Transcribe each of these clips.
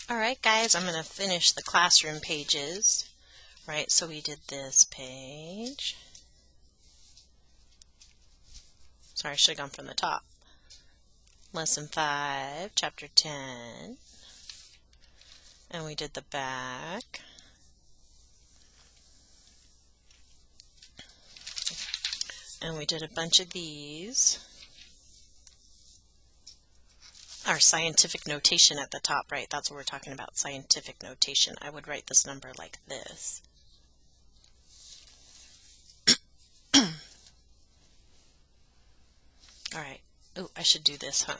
Alright guys, I'm going to finish the classroom pages. Right, so we did this page. Sorry, I should have gone from the top. Lesson 5, Chapter 10. And we did the back. And we did a bunch of these. Our scientific notation at the top, right? That's what we're talking about, scientific notation. I would write this number like this. Alright. Oh, I should do this, huh?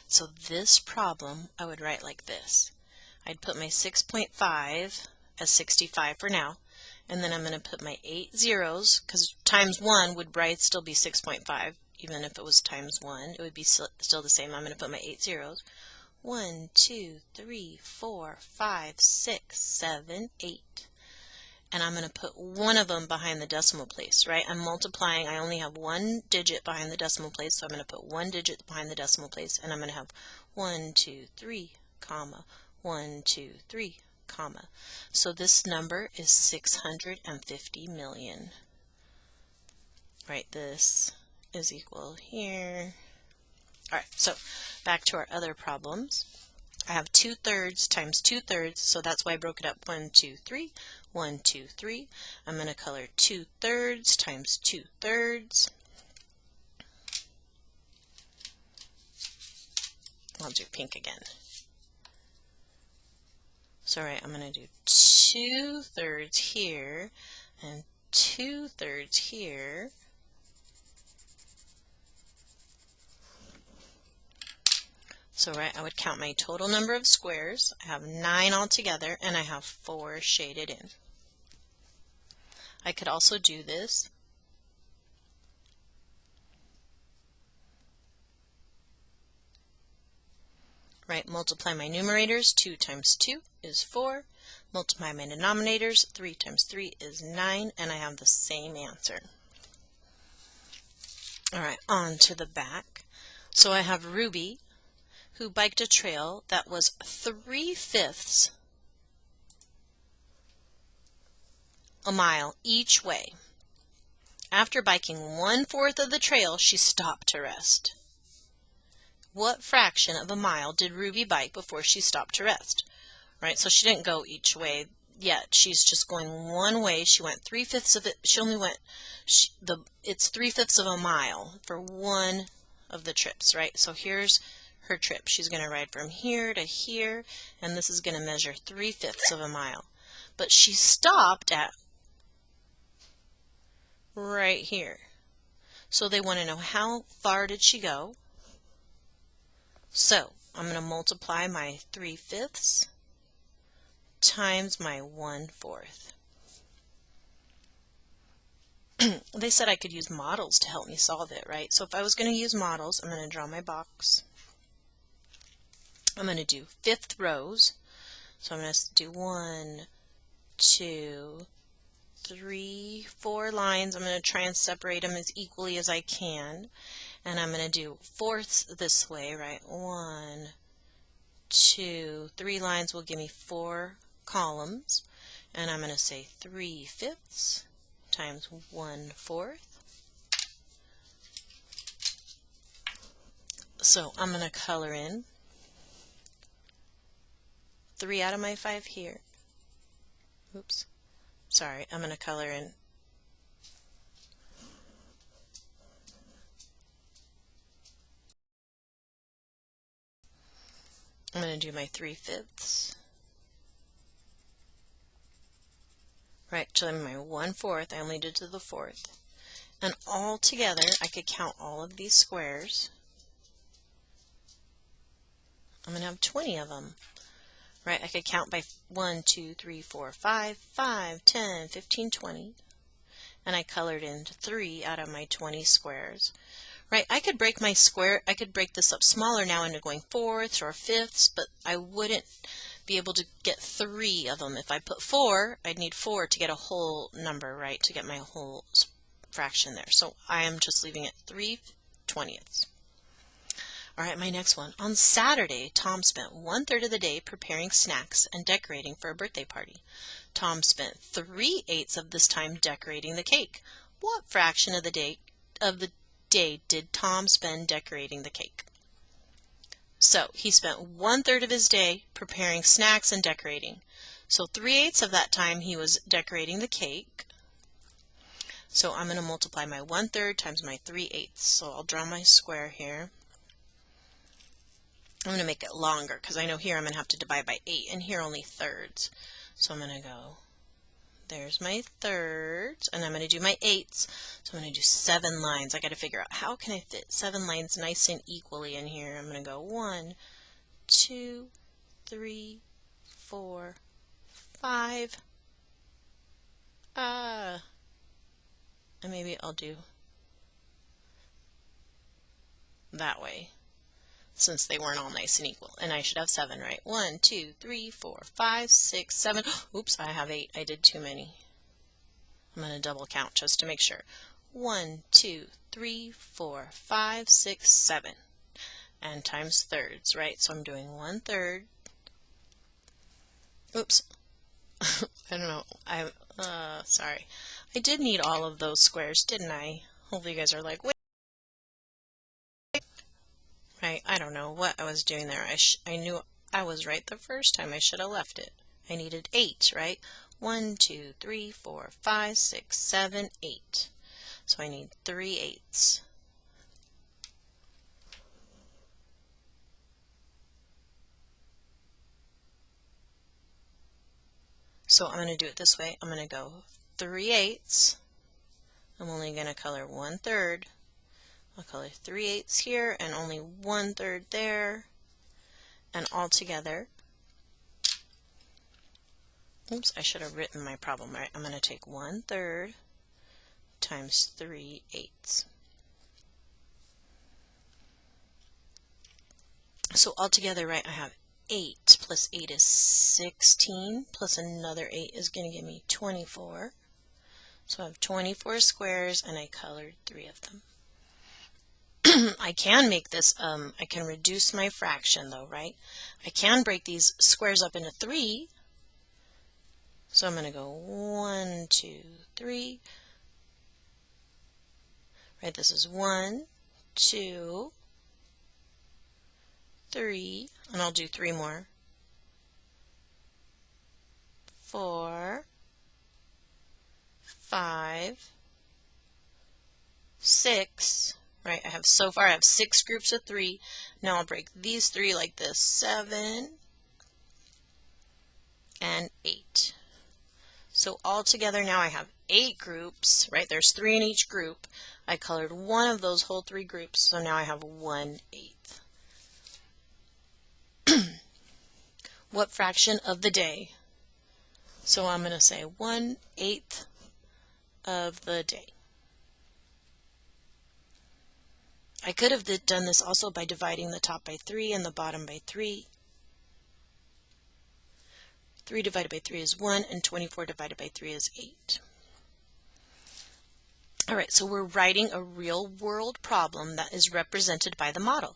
So this problem, I would write like this. I'd put my 6.5 as 65 for now. And then I'm going to put my 8 zeros, because times 1 would still be 6.5. Even if it was times 1, it would be still the same. I'm going to put my 8 zeros. 1, 2, 3, 4, 5, 6, 7, 8. And I'm going to put one of them behind the decimal place, right? I'm multiplying. I only have one digit behind the decimal place, so I'm going to put one digit behind the decimal place, and I'm going to have 1, 2, 3, comma, 1, 2, 3, comma. So this number is 650 million. Right, this is equal here. All right, so back to our other problems. I have 2/3 times 2/3, so that's why I broke it up 1, 2, 3, 1, 2, 3. I'm going to color 2/3 times 2/3. I'll do pink again. So right, I'm going to do 2/3 here and 2/3 here. So right, I would count my total number of squares. I have 9 altogether, and I have 4 shaded in. I could also do this. Right, multiply my numerators. 2 times 2 is 4. Multiply my denominators. 3 times 3 is 9, and I have the same answer. All right, on to the back. So I have Ruby, who biked a trail that was 3/5 a mile each way. After biking 1/4 of the trail, she stopped to rest. What fraction of a mile did Ruby bike before she stopped to rest? Right, so she didn't go each way yet. She's just going one way. She went 3/5 of it. She only went, it's 3/5 of a mile for one of the trips, right? So here's her trip. She's going to ride from here to here, and this is going to measure 3/5 of a mile. But she stopped at right here. So they want to know how far did she go. So I'm going to multiply my 3/5 times my 1/4. They said I could use models to help me solve it, right? So if I was going to use models, I'm going to draw my box. I'm going to do 5th rows. So I'm going to do 1, 2, 3, 4 lines. I'm going to try and separate them as equally as I can. And I'm going to do fourths this way, right? 1, 2, 3 lines will give me 4 columns. And I'm going to say 3/5 times 1/4. So I'm going to color in 3 out of my 5 here. Oops. Sorry, I'm going to color in I'm going to do my 3/5. Right, so then my 1/4, I only did to the 4th. And all together, I could count all of these squares. I'm going to have 20 of them. Right, I could count by 1, 2, 3, 4, 5, 5, 10, 15, 20. And I colored in 3 out of my 20 squares. Right, I could break this up smaller now into going fourths or fifths, but I wouldn't be able to get 3 of them. If I put 4, I'd need 4 to get a whole number, right, to get my whole fraction there. So I am just leaving it 3/20. All right, my next one. On Saturday, Tom spent 1/3 of the day preparing snacks and decorating for a birthday party. Tom spent 3/8 of this time decorating the cake. What fraction of the day did Tom spend decorating the cake? So he spent 1/3 of his day preparing snacks and decorating. So 3/8 of that time he was decorating the cake. So I'm going to multiply my 1/3 times my 3/8. So I'll draw my square here. I'm going to make it longer because I know here I'm going to have to divide by 8 and here only thirds. So I'm going to go, there's my thirds, and I'm going to do my eighths. So I'm going to do 7 lines. I got to figure out how can I fit 7 lines nice and equally in here. I'm going to go 1, 2, 3, 4, 5. And maybe I'll do that way since they weren't all nice and equal. And I should have 7, right? 1, 2, 3, 4, 5, 6, 7. Oops, I have 8. I did too many. I'm going to double count just to make sure. 1, 2, 3, 4, 5, 6, 7. And times thirds, right? So I'm doing 1/3. Oops. I don't know. Sorry. I did need all of those squares, didn't I? Hopefully you guys are like, wait. Right, I don't know what I was doing there. I knew I was right the first time. I should have left it. I needed 8, right? 1, 2, 3, 4, 5, 6, 7, 8. So I need 3/8. So I'm going to do it this way. I'm going to go 3/8. I'm only going to color 1/3. I'll color 3/8 here and only 1/3 there. And all together, oops, I should have written my problem right. I'm going to take 1/3 times 3/8. So altogether, right, I have 8 plus 8 is 16 plus another 8 is going to give me 24. So I have 24 squares and I colored 3 of them. I can make this, I can reduce my fraction though, right? I can break these squares up into 3. So I'm going to go 1, 2, 3. Right, this is 1, 2, 3, and I'll do 3 more. 4, 5, 6, right? So far I have 6 groups of 3. Now I'll break these 3 like this, 7 and 8. So all together now I have 8 groups, right? There's 3 in each group. I colored one of those whole 3 groups, so now I have 1/8. What fraction of the day? So I'm going to say 1/8 of the day. I could have done this also by dividing the top by 3 and the bottom by 3. 3 divided by 3 is 1, and 24 divided by 3 is 8. All right, so we're writing a real-world problem that is represented by the model.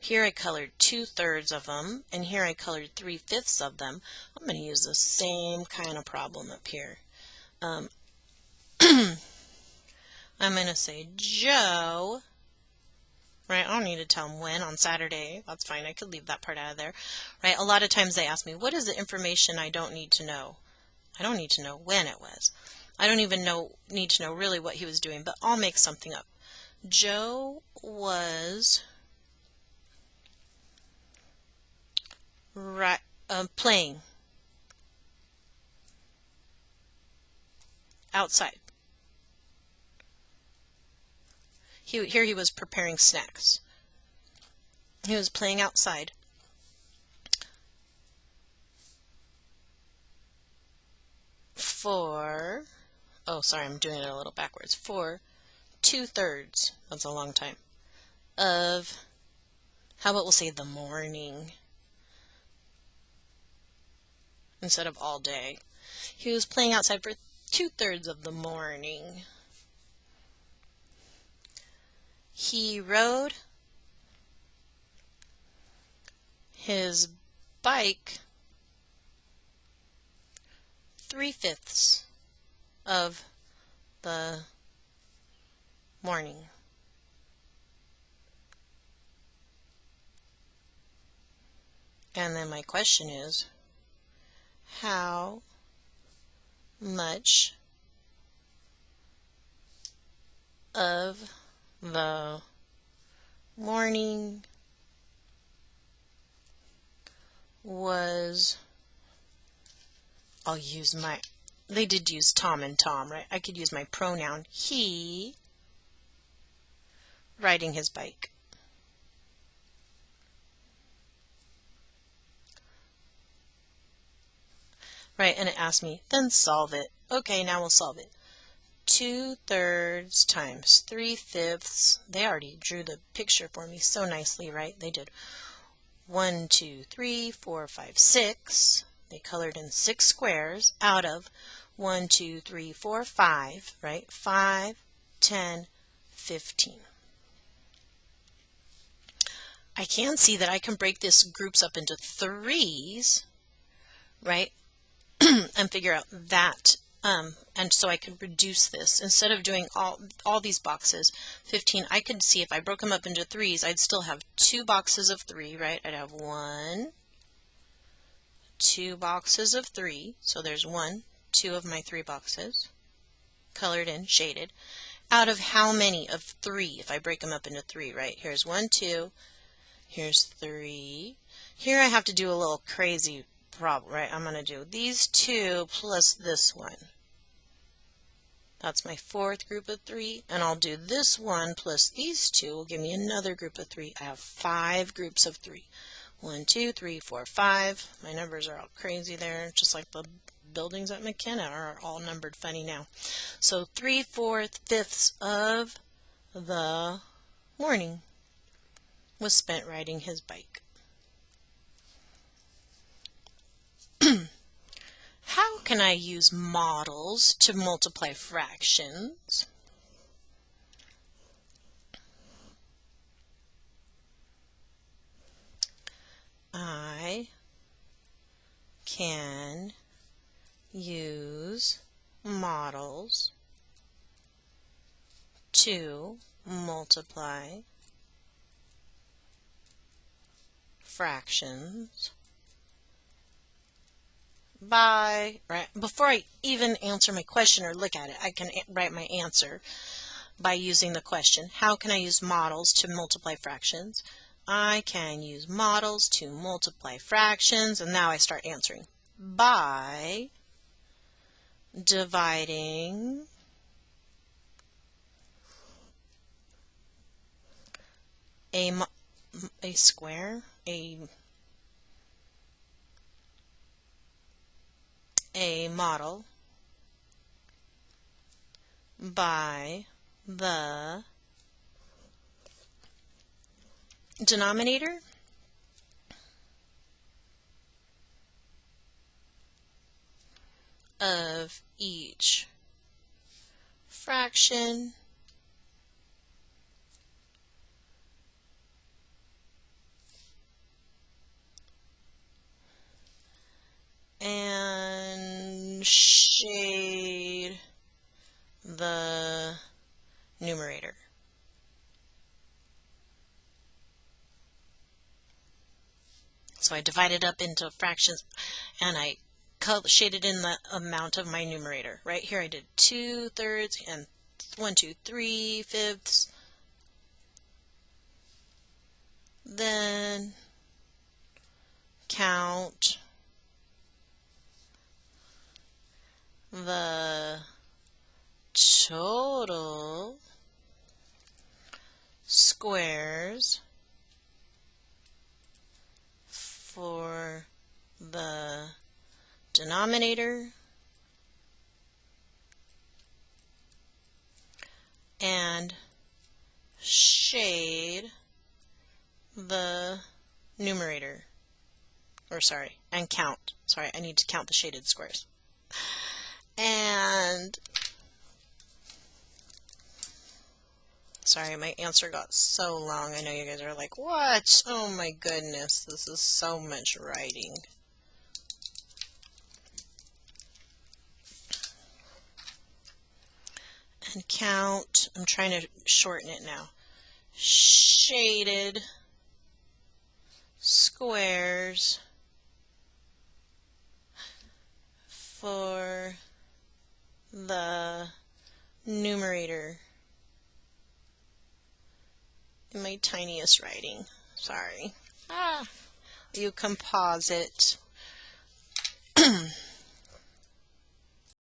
Here I colored 2/3 of them, and here I colored 3/5 of them. I'm going to use the same kind of problem up here. I'm going to say, Joe, right, I don't need to tell him when on Saturday. That's fine, I could leave that part out of there. Right, a lot of times they ask me, what is the information I don't need to know? I don't need to know when it was. I don't even need to know really what he was doing, but I'll make something up. Joe was playing outside. Here he was preparing snacks. He was playing outside for, oh sorry, I'm doing it a little backwards, for 2/3, that's a long time, of, how about we'll say the morning instead of all day. He was playing outside for 2/3 of the morning. He rode his bike 3/5 of the morning. And then my question is, how much of the morning was, I'll use my, they did use Tom and Tom, right? I could use my pronoun he riding his bike. Right, and it asked me, then solve it. Okay, now we'll solve it. 2/3 times 3/5. They already drew the picture for me so nicely, right? They did 1, 2, 3, 4, 5, 6. They colored in 6 squares out of 1, 2, 3, 4, 5, right? 5, 10, 15. I can see that I can break this groups up into threes, right? And figure out that, and so I could reduce this. Instead of doing all these boxes, 15, I could see if I broke them up into threes, I'd still have 2 boxes of 3, right? I'd have 1, 2 boxes of 3, so there's 1, 2 of my 3 boxes, colored in, shaded, out of how many of 3, if I break them up into 3, right? Here's 1, 2, here's 3. Here I have to do a little crazy problem, right? I'm going to do these 2 plus this one. That's my 4th group of 3, and I'll do this one plus these 2 will give me another group of 3. I have 5 groups of 3. 1, 2, 3, 4, 5. My numbers are all crazy there, just like the buildings at McKenna are all numbered funny now. So 3/4 of the morning was spent riding his bike. How can I use models to multiply fractions? I can use models to multiply fractions by, right, before I even answer my question or look at it, I can write my answer by using the question. How can I use models to multiply fractions? I can use models to multiply fractions, and now I start answering by dividing a square, a model by the denominator of each fraction and shade the numerator. So I divided up into fractions and I shaded in the amount of my numerator. Right here I did 2/3 and 1, 2, 3/5. Then count the total squares for the denominator and shade the numerator. Or sorry, and count. Sorry, I need to count the shaded squares. And Sorry, my answer got so long. I know you guys are like, what? Oh my goodness, this is so much writing. And count, I'm trying to shorten it now. Shaded squares for the numerator in my tiniest writing. Sorry. You composite.